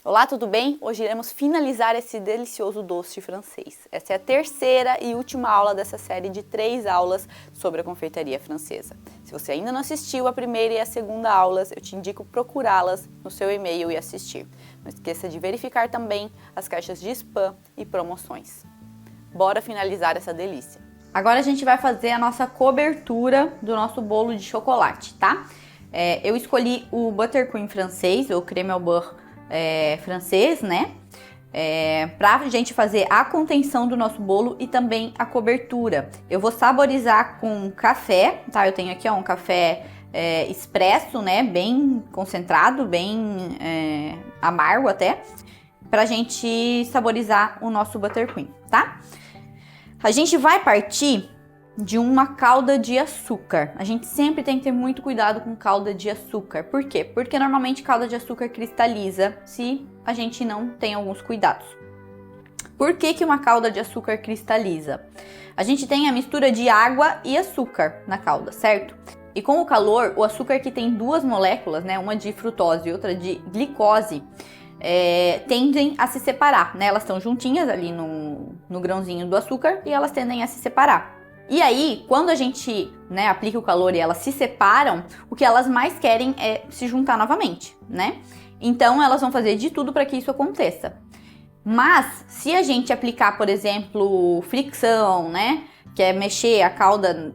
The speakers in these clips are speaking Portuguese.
Olá, tudo bem? Hoje iremos finalizar esse delicioso doce francês. Essa é a terceira e última aula dessa série de 3 aulas sobre a confeitaria francesa. Se você ainda não assistiu a primeira e a segunda aulas, eu te indico procurá-las no seu e-mail e assistir. Não esqueça de verificar também as caixas de spam e promoções. Bora finalizar essa delícia! Agora a gente vai fazer a nossa cobertura do nosso bolo de chocolate, tá? Eu escolhi o buttercream francês, ou creme au beurre francês, né? Pra gente fazer a contenção do nosso bolo e também a cobertura. Eu vou saborizar com café, tá? Eu tenho aqui, ó, um café expresso, né? Bem concentrado, bem amargo até, pra gente saborizar o nosso buttercream, tá? A gente vai partir de uma calda de açúcar. A gente sempre tem que ter muito cuidado com calda de açúcar. Por quê? Porque normalmente calda de açúcar cristaliza se a gente não tem alguns cuidados. Por que uma calda de açúcar cristaliza? A gente tem a mistura de água e açúcar na calda, certo? E com o calor, o açúcar que tem duas moléculas, né, uma de frutose e outra de glicose, tendem a se separar, né? Elas estão juntinhas ali no grãozinho do açúcar e elas tendem a se separar. E aí, quando a gente, né, aplica o calor e elas se separam, o que elas mais querem é se juntar novamente, né? Então, elas vão fazer de tudo para que isso aconteça. Mas, se a gente aplicar, por exemplo, fricção, né, que é mexer a calda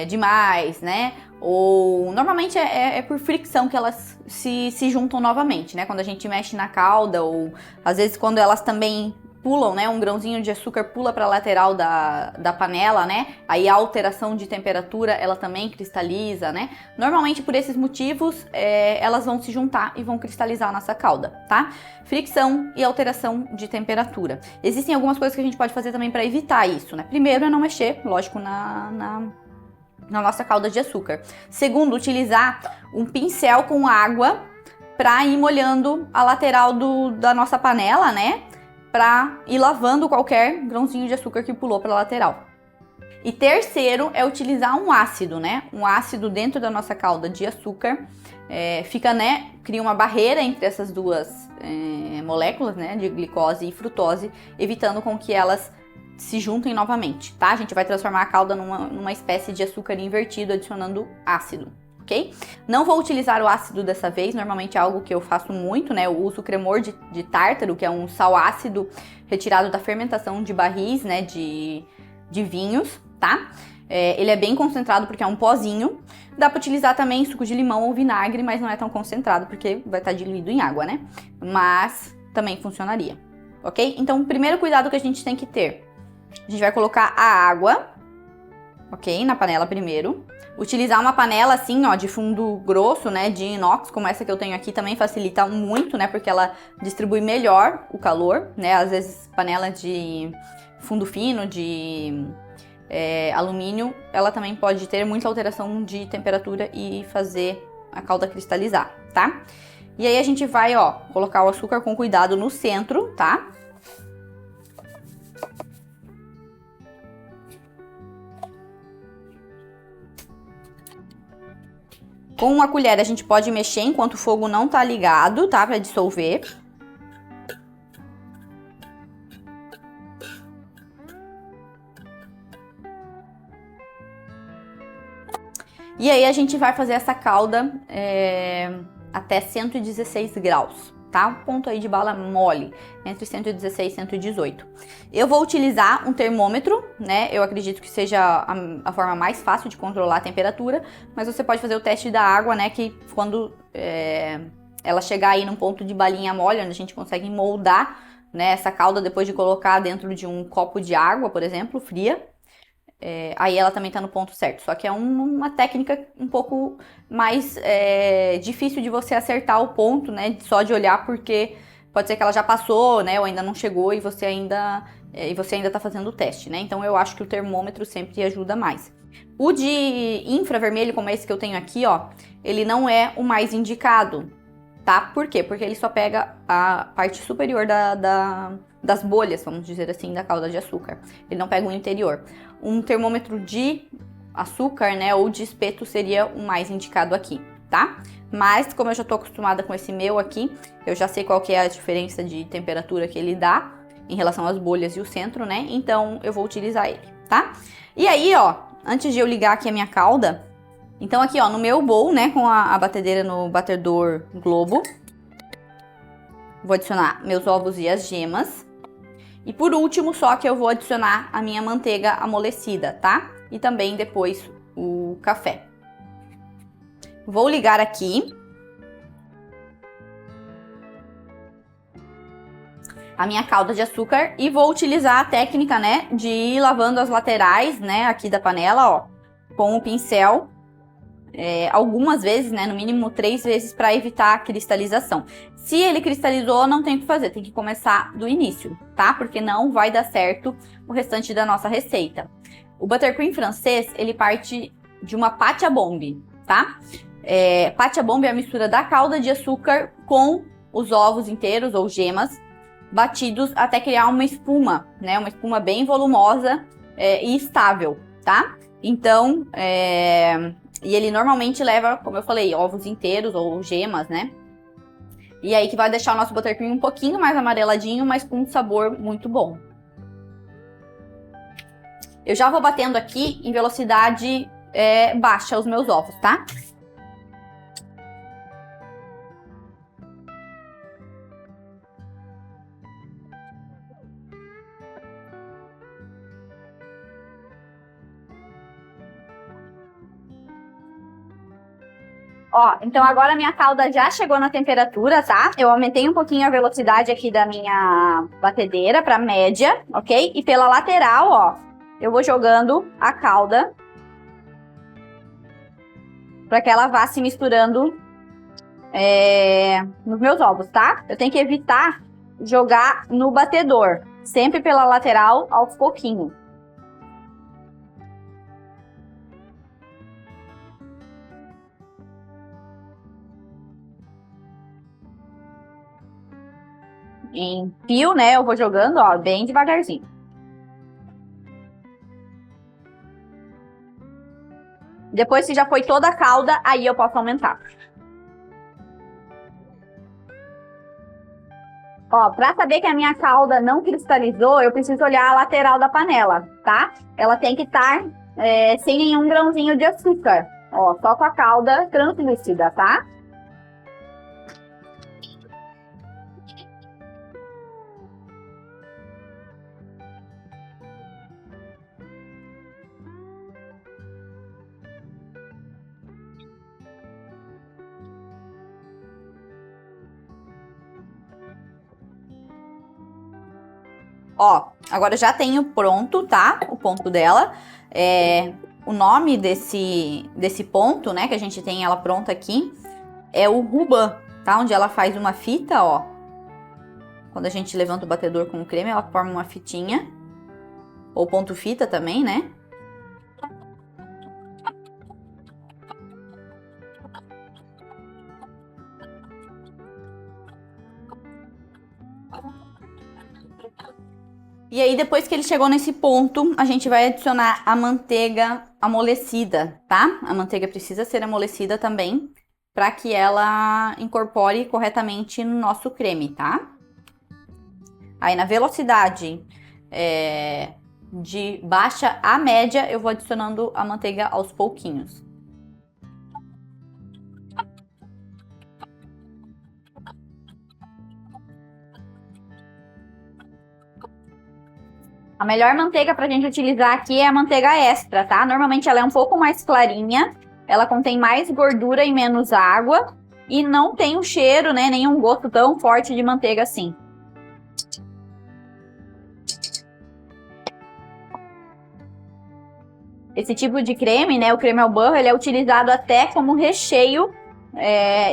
demais, né? Ou normalmente é por fricção que elas se juntam novamente, né? Quando a gente mexe na calda, ou às vezes quando elas também pulam, né? Um grãozinho de açúcar pula para a lateral da panela, né? Aí a alteração de temperatura, ela também cristaliza, né? Normalmente por esses motivos, elas vão se juntar e vão cristalizar a nossa calda, tá? Fricção e alteração de temperatura. Existem algumas coisas que a gente pode fazer também para evitar isso, né? Primeiro é não mexer, lógico, na nossa calda de açúcar. Segundo, utilizar um pincel com água para ir molhando a lateral da nossa panela, né? Para ir lavando qualquer grãozinho de açúcar que pulou para a lateral. E terceiro é utilizar um ácido, né? Um ácido dentro da nossa calda de açúcar, cria uma barreira entre essas duas moléculas, né? De glicose e frutose, evitando com que elas se juntem novamente, tá? A gente vai transformar a calda numa espécie de açúcar invertido, adicionando ácido. Ok? Não vou utilizar o ácido dessa vez, normalmente é algo que eu faço muito, né? Eu uso cremor de tártaro, que é um sal ácido retirado da fermentação de barris, né? De vinhos, tá? Ele é bem concentrado porque é um pozinho. Dá para utilizar também suco de limão ou vinagre, mas não é tão concentrado porque vai estar diluído em água, né? Mas também funcionaria, ok? Então, o primeiro cuidado que a gente tem que ter, a gente vai colocar a água, ok? Na panela primeiro. Utilizar uma panela assim, ó, de fundo grosso, né, de inox, como essa que eu tenho aqui, também facilita muito, né, porque ela distribui melhor o calor, né, às vezes panela de fundo fino, de alumínio, ela também pode ter muita alteração de temperatura e fazer a calda cristalizar, tá? E aí a gente vai, ó, colocar o açúcar com cuidado no centro, tá? Com uma colher a gente pode mexer enquanto o fogo não tá ligado, tá? Pra dissolver. E aí a gente vai fazer essa calda até 116 graus, tá? Um ponto aí de bala mole, entre 116 e 118. Eu vou utilizar um termômetro, né? Eu acredito que seja a forma mais fácil de controlar a temperatura, mas você pode fazer o teste da água, né? Que quando ela chegar aí num ponto de balinha mole, onde a gente consegue moldar, né, essa calda depois de colocar dentro de um copo de água, por exemplo, fria, aí ela também tá no ponto certo. Só que é uma técnica um pouco mais difícil de você acertar o ponto, né? Só de olhar, porque pode ser que ela já passou, né? Ou ainda não chegou e você ainda tá fazendo o teste, né? Então eu acho que o termômetro sempre ajuda mais. O de infravermelho, como esse que eu tenho aqui, ó, ele não é o mais indicado, tá? Por quê? Porque ele só pega a parte superior das bolhas, vamos dizer assim, da calda de açúcar. Ele não pega o interior. Um termômetro de açúcar, né, ou de espeto seria o mais indicado aqui, tá? mas como eu já tô acostumada com esse meu aqui, eu já sei qual que é a diferença de temperatura que ele dá em relação às bolhas e o centro, né? Então eu vou utilizar ele, tá? E aí, ó, antes de eu ligar aqui a minha calda, então aqui, ó, no meu bowl, né, com a batedeira no batedor Globo, vou adicionar meus ovos e as gemas. E por último, só que eu vou adicionar a minha manteiga amolecida, tá? E também depois o café. Vou ligar aqui a minha calda de açúcar e vou utilizar a técnica, né, de ir lavando as laterais, né, aqui da panela, ó, com o pincel. Algumas vezes, né, no mínimo 3 vezes, para evitar a cristalização. Se ele cristalizou, não tem o que fazer, tem que começar do início, tá? Porque não vai dar certo o restante da nossa receita. O buttercream francês, ele parte de uma pâte à bombe, tá? Pâte à bombe é a mistura da calda de açúcar com os ovos inteiros ou gemas batidos até criar uma espuma, né? Uma espuma bem volumosa e estável, tá? Então, e ele normalmente leva, como eu falei, ovos inteiros ou gemas, né? E aí que vai deixar o nosso buttercream um pouquinho mais amareladinho, mas com um sabor muito bom. Eu já vou batendo aqui em velocidade baixa os meus ovos, tá? Ó, então agora a minha calda já chegou na temperatura, tá? Eu aumentei um pouquinho a velocidade aqui da minha batedeira para média, ok? E pela lateral, ó, eu vou jogando a calda para que ela vá se misturando nos meus ovos, tá? Eu tenho que evitar jogar no batedor, sempre pela lateral, aos pouquinhos. Em fio, né, eu vou jogando, ó, bem devagarzinho. Depois que já foi toda a calda, aí eu posso aumentar. Ó, pra saber que a minha calda não cristalizou, eu preciso olhar a lateral da panela, tá? Ela tem que estar sem nenhum grãozinho de açúcar. Ó, só com a calda translúcida, tá? Ó, agora já tenho pronto, tá? O ponto dela. O nome desse ponto, né, que a gente tem ela pronta aqui, é o ruban, tá? Onde ela faz uma fita, ó. Quando a gente levanta o batedor com o creme, ela forma uma fitinha. Ou ponto fita também, né? E aí, depois que ele chegou nesse ponto, a gente vai adicionar a manteiga amolecida, tá? A manteiga precisa ser amolecida também, para que ela incorpore corretamente no nosso creme, tá? Aí, na velocidade de baixa a média, eu vou adicionando a manteiga aos pouquinhos. A melhor manteiga pra gente utilizar aqui é a manteiga extra, tá? Normalmente ela é um pouco mais clarinha, ela contém mais gordura e menos água e não tem um cheiro, né, nem um gosto tão forte de manteiga assim. Esse tipo de creme, né, o creme ao beurre, ele é utilizado até como recheio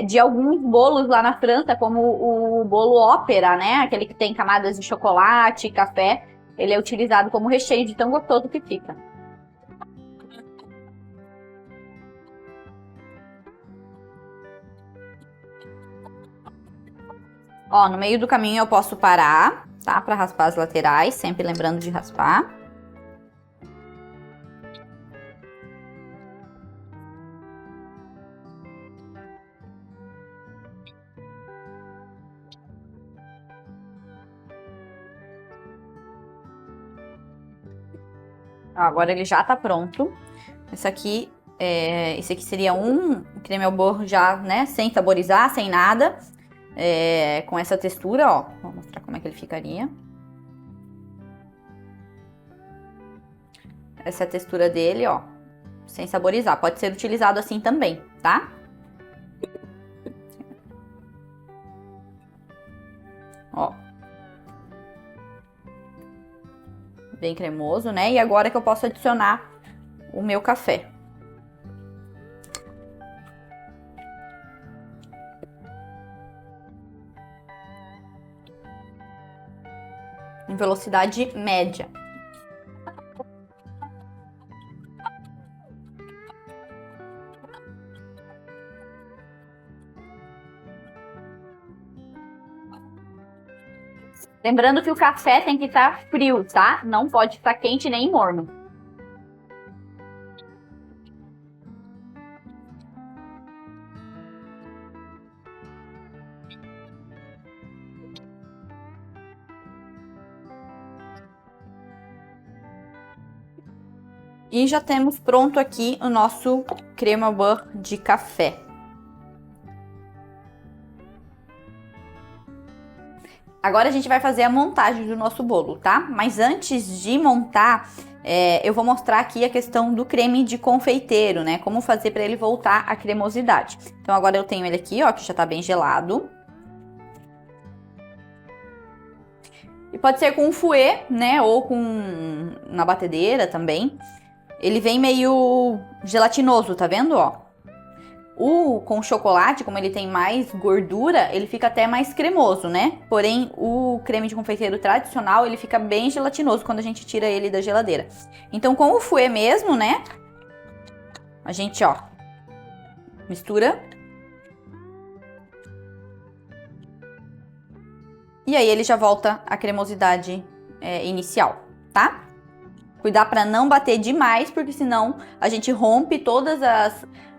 de alguns bolos lá na França, como o bolo ópera, né, aquele que tem camadas de chocolate, café. Ele é utilizado como recheio de tão gostoso que fica. Ó, no meio do caminho eu posso parar, tá? Pra raspar as laterais, sempre lembrando de raspar. Agora ele já tá pronto. Esse aqui seria um creme ao beurre já, né, sem saborizar, sem nada. Com essa textura, ó. Vou mostrar como é que ele ficaria. Essa é a textura dele, ó. Sem saborizar. Pode ser utilizado assim também, tá? Ó. Bem cremoso, né? E agora que eu posso adicionar o meu café. Em velocidade média. Lembrando que o café tem que estar frio, tá? Não pode estar quente nem morno. E já temos pronto aqui o nosso creme au beurre de café. Agora a gente vai fazer a montagem do nosso bolo, tá? Mas antes de montar, eu vou mostrar aqui a questão do creme de confeiteiro, né? Como fazer para ele voltar à cremosidade. Então agora eu tenho ele aqui, ó, que já tá bem gelado. E pode ser com um fouet, né? Ou na batedeira também. Ele vem meio gelatinoso, tá vendo, ó? Com chocolate, como ele tem mais gordura, ele fica até mais cremoso, né? Porém, o creme de confeiteiro tradicional, ele fica bem gelatinoso quando a gente tira ele da geladeira. Então, com o fouet mesmo, né? A gente, ó, mistura. E aí ele já volta à cremosidade inicial, tá? Cuidar para não bater demais, porque senão a gente rompe todas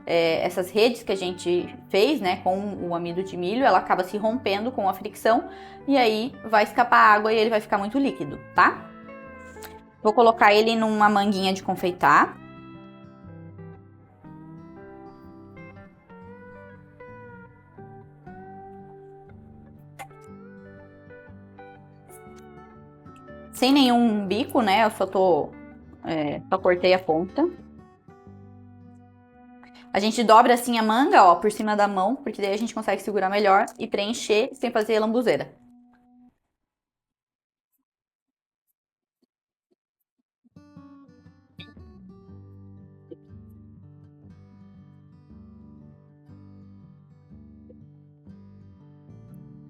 essas redes que a gente fez, né, com o amido de milho, ela acaba se rompendo com a fricção e aí vai escapar água e ele vai ficar muito líquido, tá? Vou colocar ele numa manguinha de confeitar. Sem nenhum bico, né? Eu só cortei a ponta. A gente dobra assim a manga, ó, por cima da mão, porque daí a gente consegue segurar melhor e preencher sem fazer lambuzeira.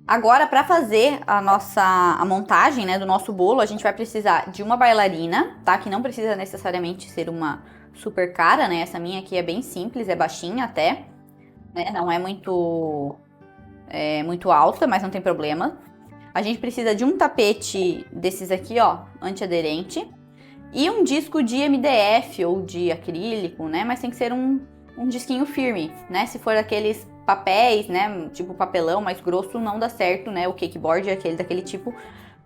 Agora, para fazer a montagem, né, do nosso bolo, a gente vai precisar de uma bailarina, tá? Que não precisa necessariamente ser uma super cara, né? Essa minha aqui é bem simples, é baixinha até, né? Não é muito alta, mas não tem problema. A gente precisa de um tapete desses aqui, ó, antiaderente. E um disco de MDF ou de acrílico, né? Mas tem que ser um disquinho firme, né? Se for aqueles papéis, né? Tipo papelão mais grosso, não dá certo, né? O cakeboard é aquele daquele tipo,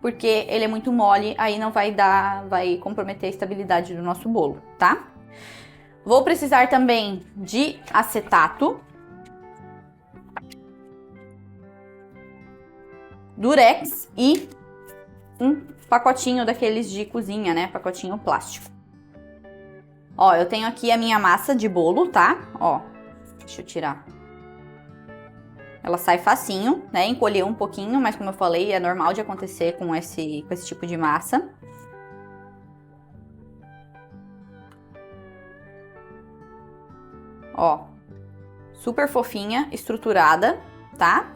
porque ele é muito mole, aí não vai comprometer a estabilidade do nosso bolo, tá? Vou precisar também de acetato, durex e um pacotinho daqueles de cozinha, né? Pacotinho plástico. Ó, eu tenho aqui a minha massa de bolo, tá? Ó, deixa eu tirar. Ela sai facinho, né? Encolheu um pouquinho, mas como eu falei, é normal de acontecer com esse tipo de massa. Ó, super fofinha, estruturada, tá?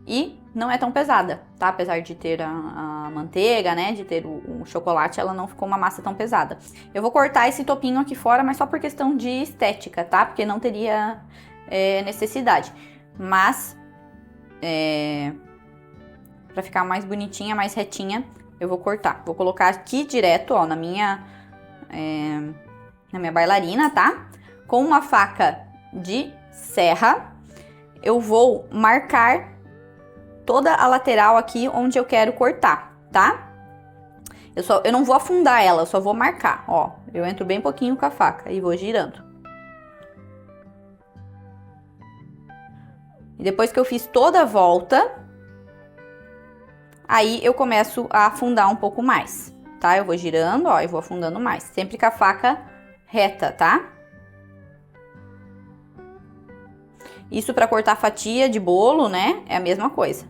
E não é tão pesada, tá? Apesar de ter a manteiga, né? De ter o chocolate, ela não ficou uma massa tão pesada. Eu vou cortar esse topinho aqui fora, mas só por questão de estética, tá? Porque não teria necessidade. Mas, pra ficar mais bonitinha, mais retinha, eu vou cortar. Vou colocar aqui direto, ó, na minha bailarina, tá? Com uma faca de serra, eu vou marcar toda a lateral aqui onde eu quero cortar, tá? Eu não vou afundar ela, eu só vou marcar, ó. Eu entro bem pouquinho com a faca e vou girando. E depois que eu fiz toda a volta, aí eu começo a afundar um pouco mais, tá? Eu vou girando, ó, e vou afundando mais. Sempre com a faca reta, tá? Isso para cortar fatia de bolo, né? É a mesma coisa.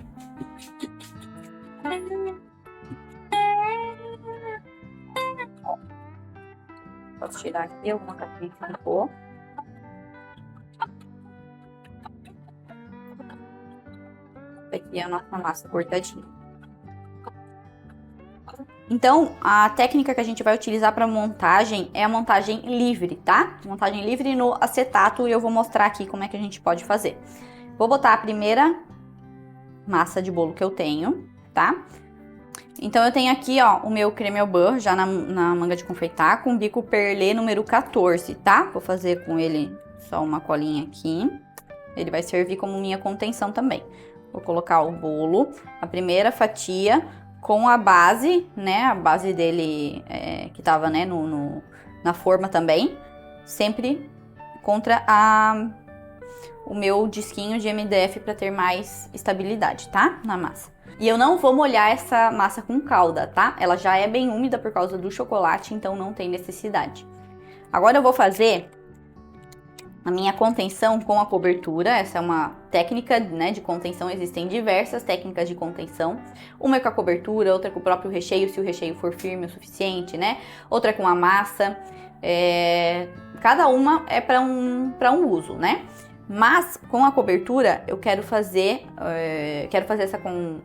Posso tirar aqui alguma capinha que ficou. Aqui é a nossa massa cortadinha. Então, a técnica que a gente vai utilizar para montagem é a montagem livre, tá? Montagem livre no acetato e eu vou mostrar aqui como é que a gente pode fazer. Vou botar a primeira massa de bolo que eu tenho, tá? Então, eu tenho aqui, ó, o meu creme au beurre já na manga de confeitar com bico perlé número 14, tá? Vou fazer com ele só uma colinha aqui. Ele vai servir como minha contenção também. Vou colocar o bolo, a primeira fatia com a base, né? A base dele que tava, né, na forma também. Sempre contra o meu disquinho de MDF para ter mais estabilidade, tá? Na massa. E eu não vou molhar essa massa com calda, tá? Ela já é bem úmida por causa do chocolate, então não tem necessidade. Agora eu vou fazer a minha contenção com a cobertura. Essa é uma técnica, né, de contenção. Existem diversas técnicas de contenção. Uma é com a cobertura, outra é com o próprio recheio, se o recheio for firme o suficiente, né? Outra é com a massa. Cada uma é para um uso, né? Mas com a cobertura eu quero fazer essa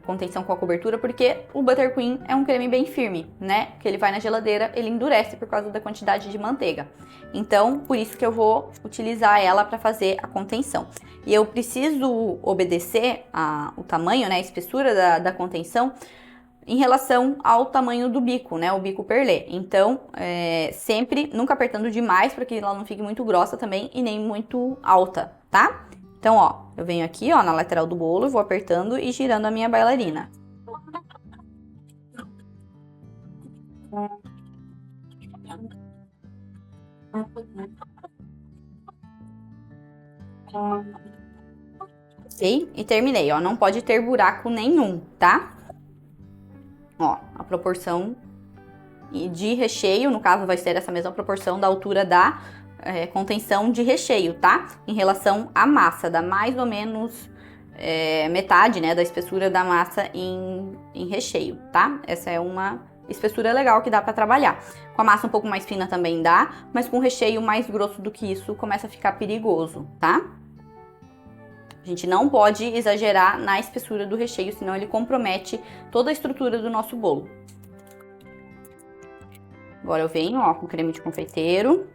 contenção com a cobertura porque o buttercream é um creme bem firme, né? Que ele vai na geladeira, ele endurece por causa da quantidade de manteiga. Então, por isso que eu vou utilizar ela para fazer a contenção. E eu preciso obedecer o tamanho, né? A espessura da contenção em relação ao tamanho do bico, né? O bico perlé. Então, sempre nunca apertando demais para que ela não fique muito grossa também e nem muito alta, tá? Então, ó, eu venho aqui, ó, na lateral do bolo, vou apertando e girando a minha bailarina. Ok? E terminei, ó. Não pode ter buraco nenhum, tá? Ó, a proporção de recheio, no caso, vai ser essa mesma proporção da altura da contenção de recheio, tá? Em relação à massa, dá mais ou menos metade, né, da espessura da massa em recheio, tá? Essa é uma espessura legal que dá pra trabalhar. Com a massa um pouco mais fina também dá, mas com recheio mais grosso do que isso começa a ficar perigoso, tá? A gente não pode exagerar na espessura do recheio, senão ele compromete toda a estrutura do nosso bolo. Agora eu venho, ó, com creme de confeiteiro.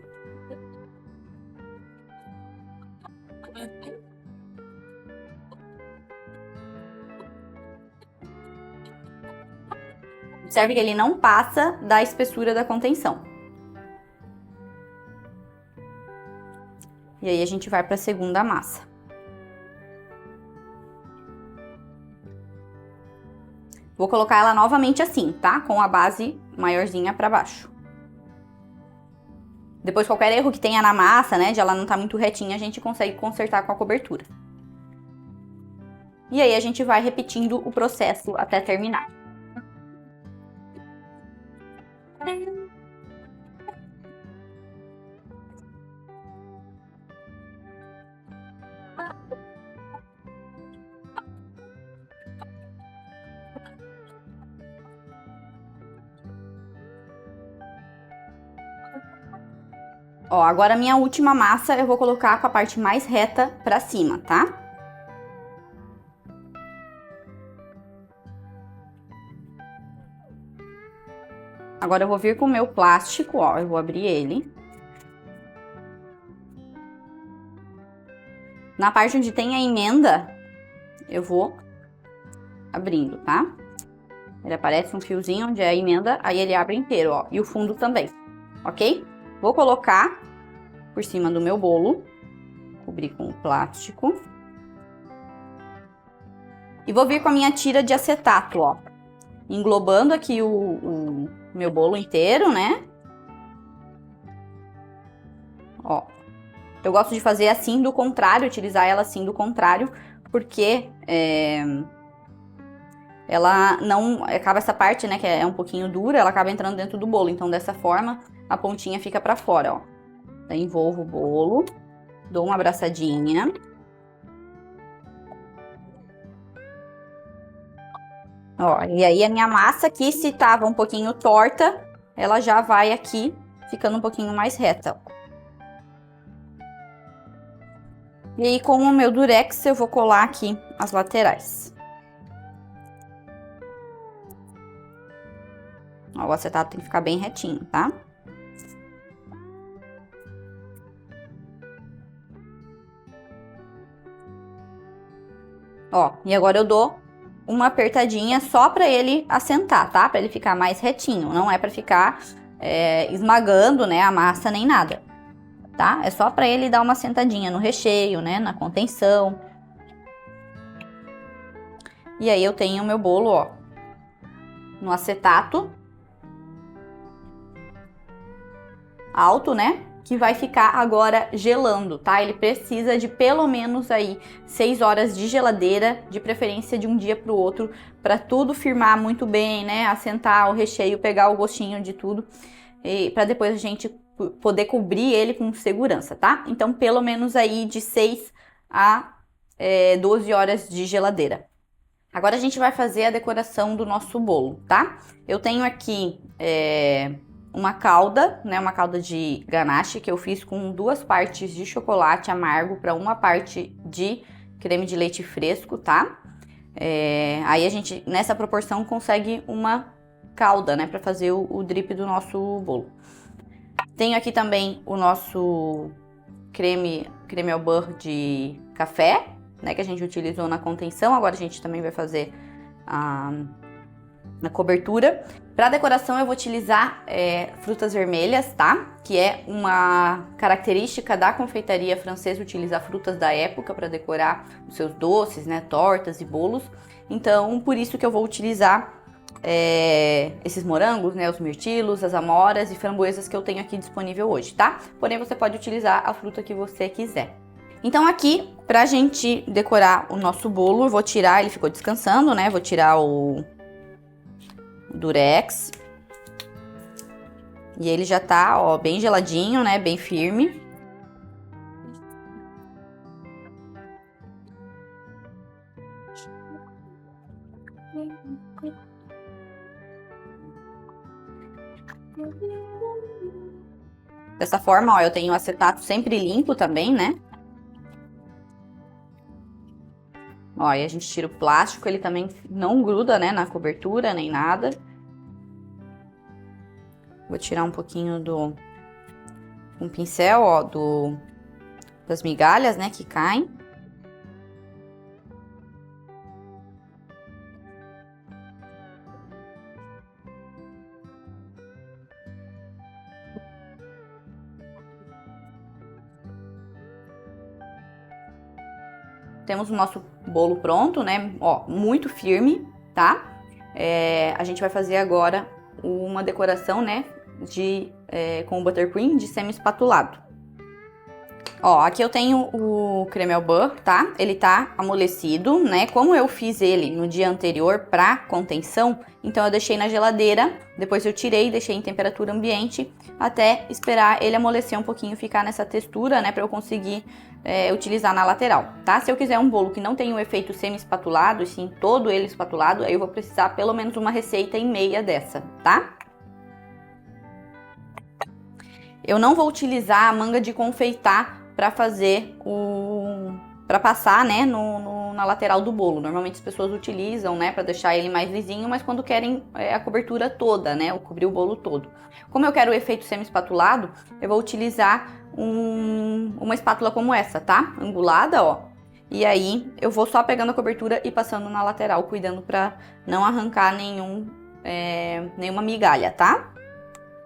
Observe que ele não passa da espessura da contenção. E aí a gente vai para a segunda massa. Vou colocar ela novamente assim, tá? Com a base maiorzinha para baixo. Depois, qualquer erro que tenha na massa, né, de ela não tá muito retinha, a gente consegue consertar com a cobertura. E aí a gente vai repetindo o processo até terminar. Ó, agora a minha última massa eu vou colocar com a parte mais reta pra cima, tá? Agora eu vou vir com o meu plástico, ó, eu vou abrir ele. Na parte onde tem a emenda, eu vou abrindo, tá? Ele aparece um fiozinho onde é a emenda, aí ele abre inteiro, ó, e o fundo também, ok? Vou colocar por cima do meu bolo, cobrir com o plástico. E vou vir com a minha tira de acetato, ó, englobando aqui meu bolo inteiro, né? Ó, eu gosto de fazer assim do contrário, utilizar ela assim do contrário, porque ela não acaba essa parte, né, que é um pouquinho dura, ela acaba entrando dentro do bolo. Então, dessa forma, a pontinha fica pra fora, ó. Então, envolvo o bolo, dou uma abraçadinha. Ó, e aí a minha massa aqui, se tava um pouquinho torta, ela já vai aqui ficando um pouquinho mais reta, ó. E aí, com o meu durex, eu vou colar aqui as laterais. Ó, o acetato tem que ficar bem retinho, tá? Ó, e agora eu dou uma apertadinha só pra ele assentar, tá? Pra ele ficar mais retinho. Não é pra ficar esmagando, né, a massa nem nada, tá? É só pra ele dar uma assentadinha no recheio, né, na contenção. E aí eu tenho o meu bolo, ó, no acetato alto, né? Que vai ficar agora gelando, tá? Ele precisa de pelo menos aí 6 horas de geladeira, de preferência de um dia para o outro, para tudo firmar muito bem, né? Assentar o recheio, pegar o gostinho de tudo, e para depois a gente poder cobrir ele com segurança, tá? Então, pelo menos aí de 6 a 12 horas de geladeira. Agora a gente vai fazer a decoração do nosso bolo, tá? Eu tenho aqui uma calda, né? Uma calda de ganache que eu fiz com 2 partes de chocolate amargo para 1 parte de creme de leite fresco, tá? Aí a gente, nessa proporção, consegue uma calda, né? Para fazer o drip do nosso bolo. Tenho aqui também o nosso creme au beurre de café, né? Que a gente utilizou na contenção. Agora a gente também vai fazer na cobertura. Para decoração eu vou utilizar frutas vermelhas, tá? Que é uma característica da confeitaria francesa utilizar frutas da época para decorar os seus doces, né? Tortas e bolos. Então, por isso que eu vou utilizar esses morangos, né? Os mirtilos, as amoras e framboesas que eu tenho aqui disponível hoje, tá? Porém, você pode utilizar a fruta que você quiser. Então aqui, pra gente decorar o nosso bolo, eu vou tirar, ele ficou descansando, né? Vou tirar o durex. E ele já tá, ó, bem geladinho, né? Bem firme. Dessa forma, ó, eu tenho o acetato sempre limpo também, né? Ó, e a gente tira o plástico, ele também não gruda, né, na cobertura, nem nada. Vou tirar um pouquinho um pincel, ó, das migalhas, né, que caem. Temos o nosso bolo pronto, né? Ó, muito firme, tá? A gente vai fazer agora uma decoração, né? Com o buttercream de semi-espatulado. Ó, aqui eu tenho o creme au beurre, tá? Ele tá amolecido, né? Como eu fiz ele no dia anterior pra contenção, então eu deixei na geladeira, depois eu tirei e deixei em temperatura ambiente até esperar ele amolecer um pouquinho, ficar nessa textura, né? Pra eu conseguir utilizar na lateral, tá? Se eu quiser um bolo que não tenha o efeito semi-espatulado, e sim todo ele espatulado, aí eu vou precisar pelo menos uma receita e meia dessa, tá? Eu não vou utilizar a manga de confeitar para fazer para passar, né, na lateral do bolo. Normalmente as pessoas utilizam, né, para deixar ele mais lisinho, mas quando querem a cobertura toda, né, ou cobrir o bolo todo. Como eu quero o efeito semi-espatulado, eu vou utilizar uma espátula como essa, tá? Angulada, ó. E aí eu vou só pegando a cobertura e passando na lateral, cuidando para não arrancar nenhuma migalha, tá?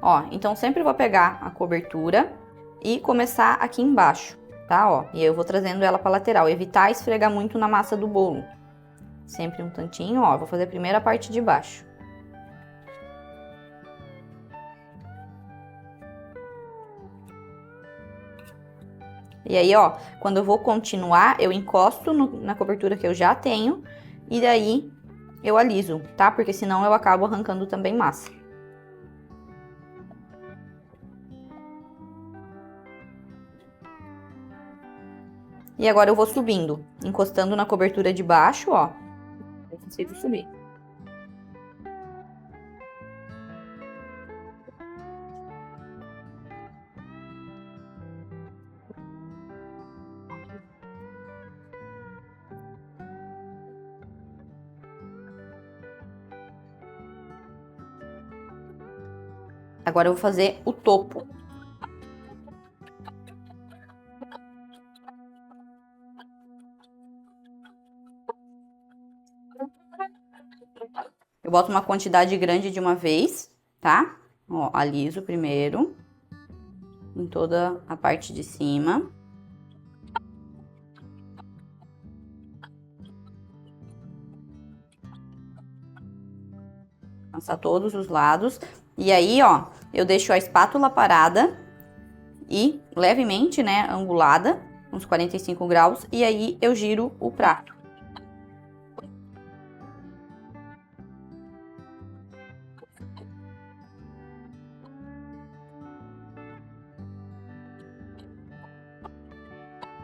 Ó, então sempre vou pegar a cobertura e começar aqui embaixo, tá? Ó, e aí eu vou trazendo ela pra lateral, evitar esfregar muito na massa do bolo. Sempre um tantinho, ó, vou fazer a primeira parte de baixo. E aí, ó, quando eu vou continuar, eu encosto na cobertura que eu já tenho e daí eu aliso, tá? Porque senão eu acabo arrancando também massa. E agora eu vou subindo, encostando na cobertura de baixo, ó. Eu consigo subir. Agora eu vou fazer o topo. Eu boto uma quantidade grande de uma vez, tá? Ó, aliso primeiro em toda a parte de cima. Passar todos os lados. E aí, ó, eu deixo a espátula parada e levemente, né, angulada, uns 45 graus, e aí eu giro o prato.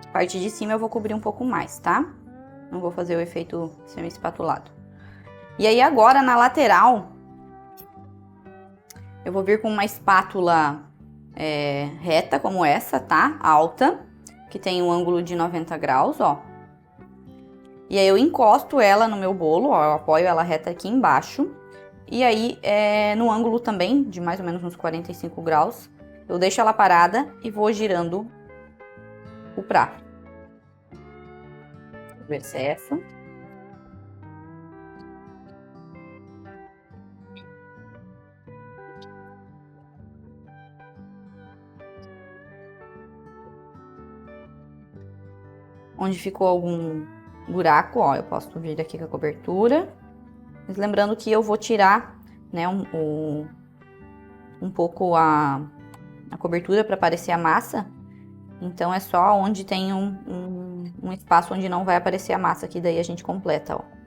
A parte de cima eu vou cobrir um pouco mais, tá? Não vou fazer o efeito semi-espatulado. E aí agora, na lateral, eu vou vir com uma espátula reta, como essa, tá? Alta, que tem um ângulo de 90 graus, ó. E aí eu encosto ela no meu bolo, ó, eu apoio ela reta aqui embaixo. E aí, no ângulo também, de mais ou menos uns 45 graus, eu deixo ela parada e vou girando o prato. O excesso. Onde ficou algum buraco, ó, eu posso vir aqui com a cobertura. Mas lembrando que eu vou tirar, né, um pouco a cobertura para aparecer a massa. Então é só onde tem um espaço onde não vai aparecer a massa, que daí a gente completa, ó.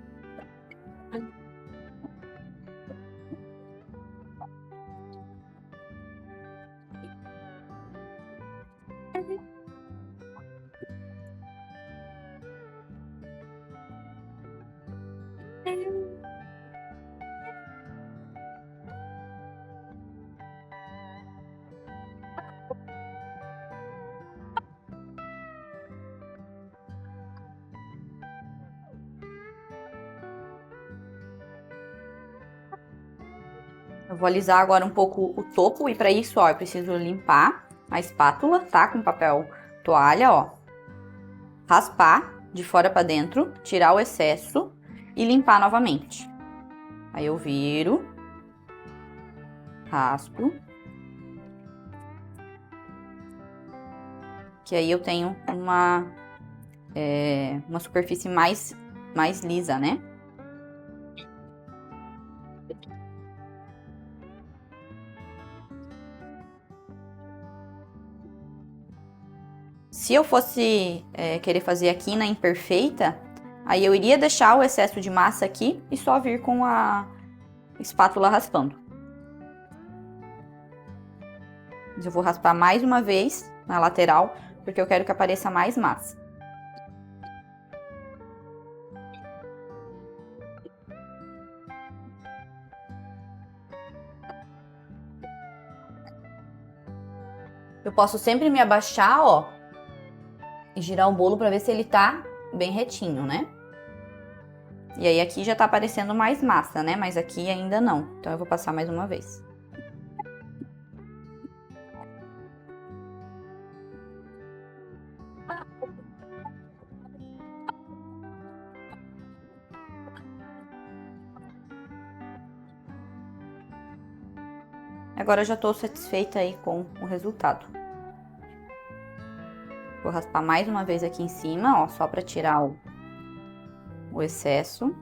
Eu vou alisar agora um pouco o topo e para isso, ó, eu preciso limpar a espátula, tá? Com papel toalha, ó. Raspar de fora para dentro, tirar o excesso e limpar novamente. Aí eu viro, raspo. Que aí eu tenho uma superfície mais lisa, né? Se eu fosse querer fazer a quina imperfeita, aí eu iria deixar o excesso de massa aqui e só vir com a espátula raspando. Mas eu vou raspar mais uma vez na lateral, porque eu quero que apareça mais massa. Eu posso sempre me abaixar, ó, e girar o bolo para ver se ele tá bem retinho, né? E aí aqui já tá aparecendo mais massa, né? Mas aqui ainda não. Então eu vou passar mais uma vez. Agora eu já tô satisfeita aí com o resultado. Vou raspar mais uma vez aqui em cima, ó, só pra tirar o excesso.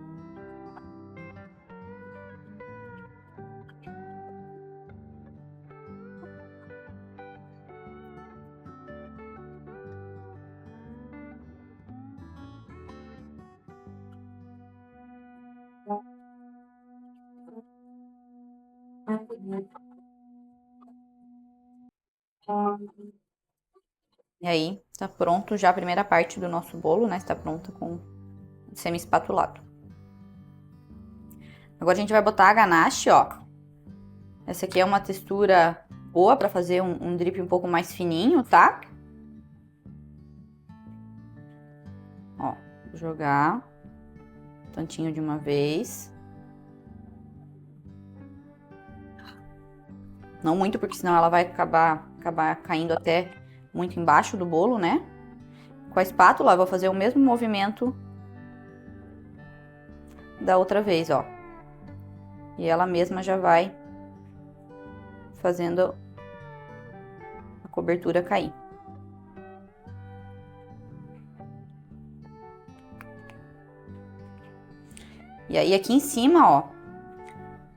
E aí, tá pronto já a primeira parte do nosso bolo, né? Está pronta com semi-espatulado. Agora a gente vai botar a ganache, ó. Essa aqui é uma textura boa pra fazer um drip um pouco mais fininho, tá? Ó, vou jogar um tantinho de uma vez. Não muito, porque senão ela vai acabar caindo até muito embaixo do bolo, né? Com a espátula, eu vou fazer o mesmo movimento da outra vez, ó. E ela mesma já vai fazendo a cobertura cair. E aí aqui em cima, ó,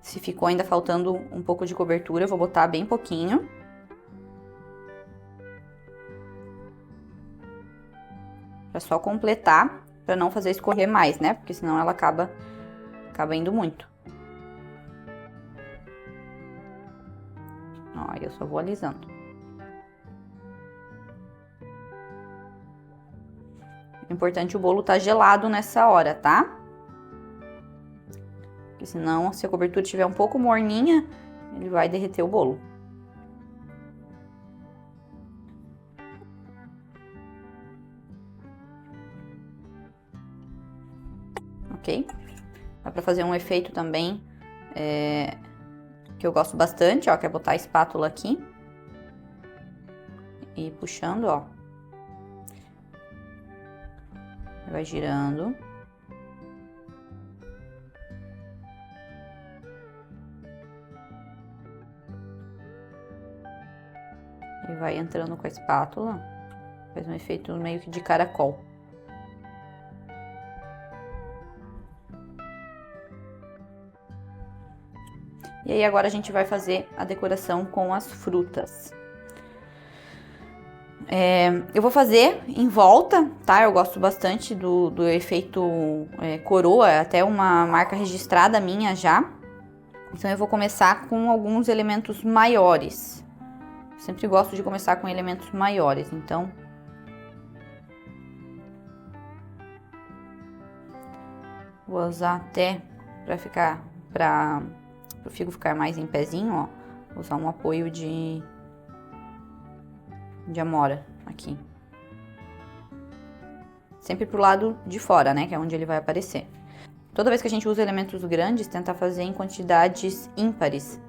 se ficou ainda faltando um pouco de cobertura, eu vou botar bem pouquinho. Pra só completar, pra não fazer escorrer mais, né? Porque senão ela acaba indo muito. Ó, eu só vou alisando. É importante o bolo tá gelado nessa hora, tá? Porque senão, se a cobertura estiver um pouco morninha, ele vai derreter o bolo. Ok? Dá pra fazer um efeito também, que eu gosto bastante, ó, que é botar a espátula aqui. E puxando, ó. Vai girando. E vai entrando com a espátula. Faz um efeito meio que de caracol. E aí agora a gente vai fazer a decoração com as frutas. Eu vou fazer em volta, tá? Eu gosto bastante do efeito coroa, é até uma marca registrada minha já. Então eu vou começar com alguns elementos maiores. Sempre gosto de começar com elementos maiores, então... Vou usar até para o figo ficar mais em pezinho, ó. Vou usar um apoio de amora aqui. Sempre pro lado de fora, né? Que é onde ele vai aparecer. Toda vez que a gente usa elementos grandes, tenta fazer em quantidades ímpares.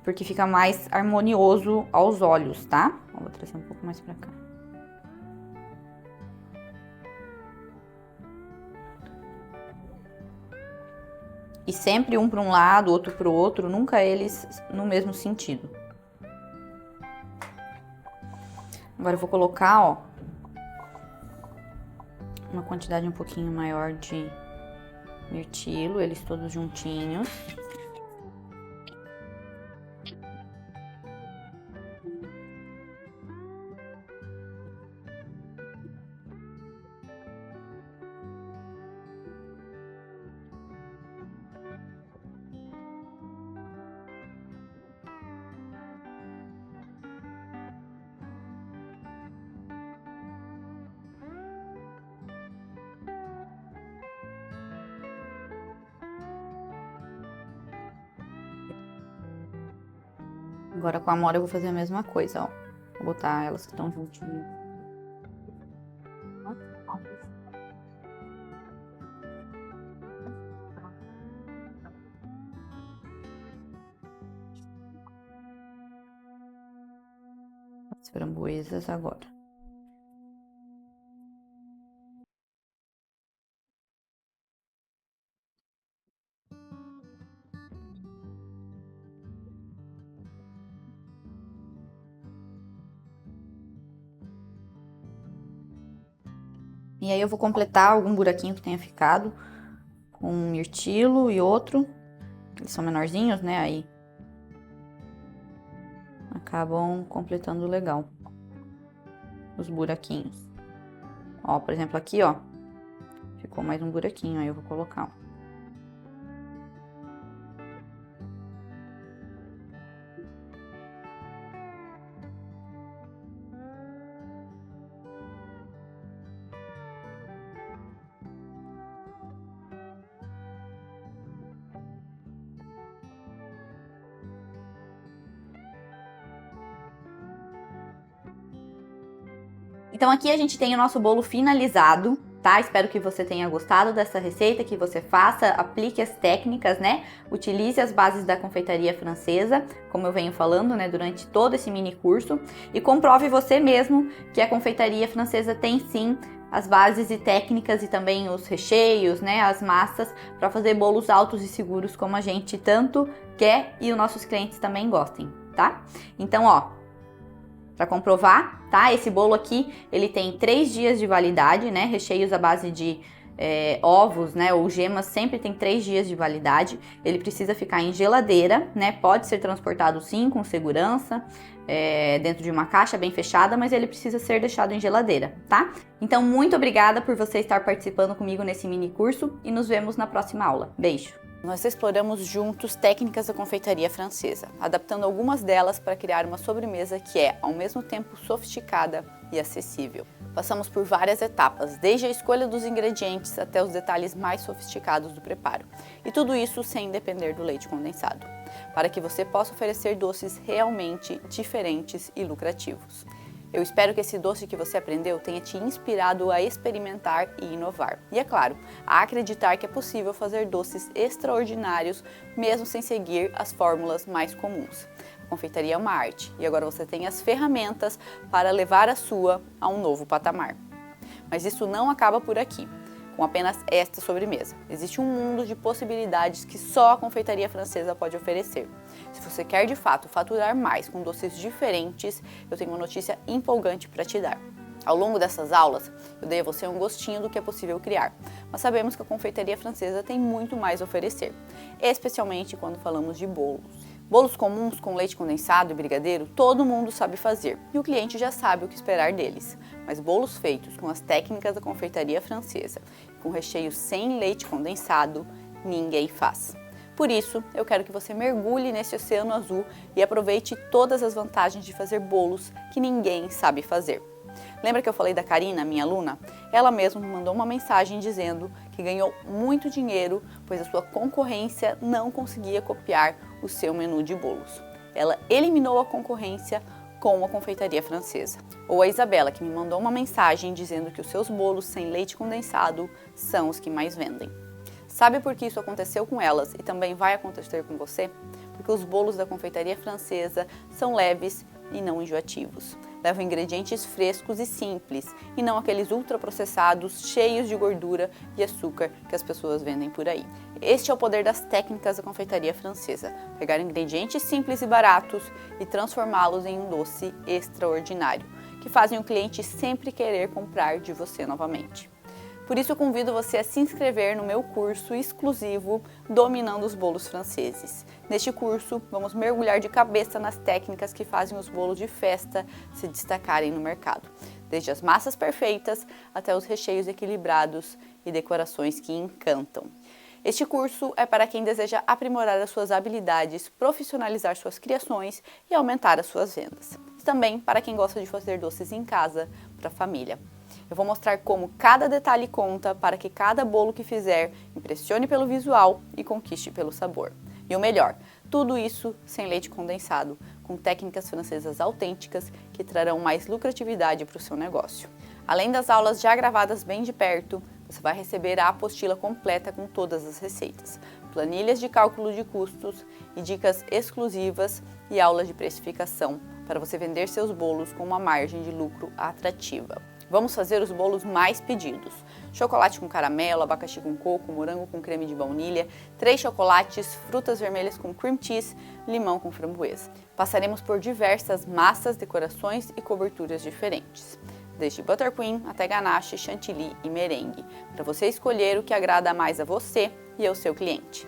Porque fica mais harmonioso aos olhos, tá? Vou trazer um pouco mais pra cá. E sempre um para um lado, outro para o outro, nunca eles no mesmo sentido. Agora eu vou colocar, ó, uma quantidade um pouquinho maior de mirtilo, eles todos juntinhos. Agora com a amora eu vou fazer a mesma coisa, ó. Vou botar elas que estão juntinhas. As framboesas agora. E aí eu vou completar algum buraquinho que tenha ficado com um mirtilo e outro. Eles são menorzinhos, né? Aí acabam completando legal os buraquinhos. Ó, por exemplo, aqui, ó, ficou mais um buraquinho, aí eu vou colocar, ó. Então aqui a gente tem o nosso bolo finalizado, tá? Espero que você tenha gostado dessa receita, que você faça, aplique as técnicas, né? Utilize as bases da confeitaria francesa, como eu venho falando, né, durante todo esse mini curso, e comprove você mesmo que a confeitaria francesa tem sim as bases e técnicas e também os recheios, né, as massas para fazer bolos altos e seguros como a gente tanto quer e os nossos clientes também gostem, tá? Então, ó, para comprovar, tá? Esse bolo aqui, ele tem 3 dias de validade, né? Recheios à base de ovos, né? Ou gemas sempre tem 3 dias de validade. Ele precisa ficar em geladeira, né? Pode ser transportado sim, com segurança, dentro de uma caixa bem fechada, mas ele precisa ser deixado em geladeira, tá? Então, muito obrigada por você estar participando comigo nesse mini curso e nos vemos na próxima aula. Beijo! Nós exploramos juntos técnicas da confeitaria francesa, adaptando algumas delas para criar uma sobremesa que é, ao mesmo tempo, sofisticada e acessível. Passamos por várias etapas, desde a escolha dos ingredientes até os detalhes mais sofisticados do preparo. E tudo isso sem depender do leite condensado, para que você possa oferecer doces realmente diferentes e lucrativos. Eu espero que esse doce que você aprendeu tenha te inspirado a experimentar e inovar. E é claro, a acreditar que é possível fazer doces extraordinários mesmo sem seguir as fórmulas mais comuns. A confeitaria é uma arte e agora você tem as ferramentas para levar a sua a um novo patamar. Mas isso não acaba por aqui, com apenas esta sobremesa. Existe um mundo de possibilidades que só a confeitaria francesa pode oferecer. Se você quer de fato faturar mais com doces diferentes, eu tenho uma notícia empolgante para te dar. Ao longo dessas aulas, eu dei a você um gostinho do que é possível criar, mas sabemos que a confeitaria francesa tem muito mais a oferecer, especialmente quando falamos de bolos. Bolos comuns com leite condensado e brigadeiro, todo mundo sabe fazer e o cliente já sabe o que esperar deles. Mas bolos feitos com as técnicas da confeitaria francesa, com recheio sem leite condensado, ninguém faz. Por isso, eu quero que você mergulhe nesse oceano azul e aproveite todas as vantagens de fazer bolos que ninguém sabe fazer. Lembra que eu falei da Karina, minha aluna? Ela mesma me mandou uma mensagem dizendo que ganhou muito dinheiro, pois a sua concorrência não conseguia copiar o seu menu de bolos. Ela eliminou a concorrência com a confeitaria francesa. Ou a Isabela, que me mandou uma mensagem dizendo que os seus bolos sem leite condensado são os que mais vendem. Sabe por que isso aconteceu com elas e também vai acontecer com você? Porque os bolos da confeitaria francesa são leves e não enjoativos. Levam ingredientes frescos e simples, e não aqueles ultraprocessados cheios de gordura e açúcar que as pessoas vendem por aí. Este é o poder das técnicas da confeitaria francesa: pegar ingredientes simples e baratos e transformá-los em um doce extraordinário, que fazem o cliente sempre querer comprar de você novamente. Por isso eu convido você a se inscrever no meu curso exclusivo Dominando os Bolos Franceses. Neste curso, vamos mergulhar de cabeça nas técnicas que fazem os bolos de festa se destacarem no mercado, desde as massas perfeitas até os recheios equilibrados e decorações que encantam. Este curso é para quem deseja aprimorar as suas habilidades, profissionalizar suas criações e aumentar as suas vendas. E também para quem gosta de fazer doces em casa para a família. Eu vou mostrar como cada detalhe conta para que cada bolo que fizer impressione pelo visual e conquiste pelo sabor. E o melhor, tudo isso sem leite condensado, com técnicas francesas autênticas que trarão mais lucratividade para o seu negócio. Além das aulas já gravadas bem de perto, você vai receber a apostila completa com todas as receitas, planilhas de cálculo de custos e dicas exclusivas e aulas de precificação para você vender seus bolos com uma margem de lucro atrativa. Vamos fazer os bolos mais pedidos: chocolate com caramelo, abacaxi com coco, morango com creme de baunilha, 3 chocolates, frutas vermelhas com cream cheese, limão com framboesa. Passaremos por diversas massas, decorações e coberturas diferentes, desde buttercream até ganache, chantilly e merengue, para você escolher o que agrada mais a você e ao seu cliente.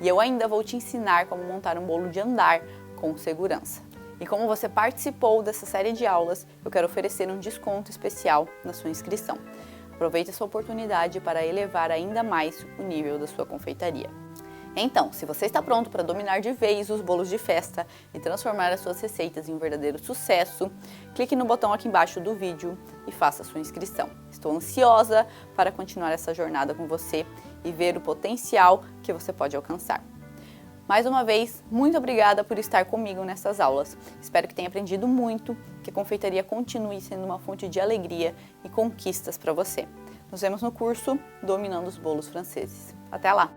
E eu ainda vou te ensinar como montar um bolo de andar com segurança. E como você participou dessa série de aulas, eu quero oferecer um desconto especial na sua inscrição. Aproveite essa oportunidade para elevar ainda mais o nível da sua confeitaria. Então, se você está pronto para dominar de vez os bolos de festa e transformar as suas receitas em um verdadeiro sucesso, clique no botão aqui embaixo do vídeo e faça a sua inscrição. Estou ansiosa para continuar essa jornada com você e ver o potencial que você pode alcançar. Mais uma vez, muito obrigada por estar comigo nessas aulas. Espero que tenha aprendido muito, que a confeitaria continue sendo uma fonte de alegria e conquistas para você. Nos vemos no curso Dominando os Bolos Franceses. Até lá!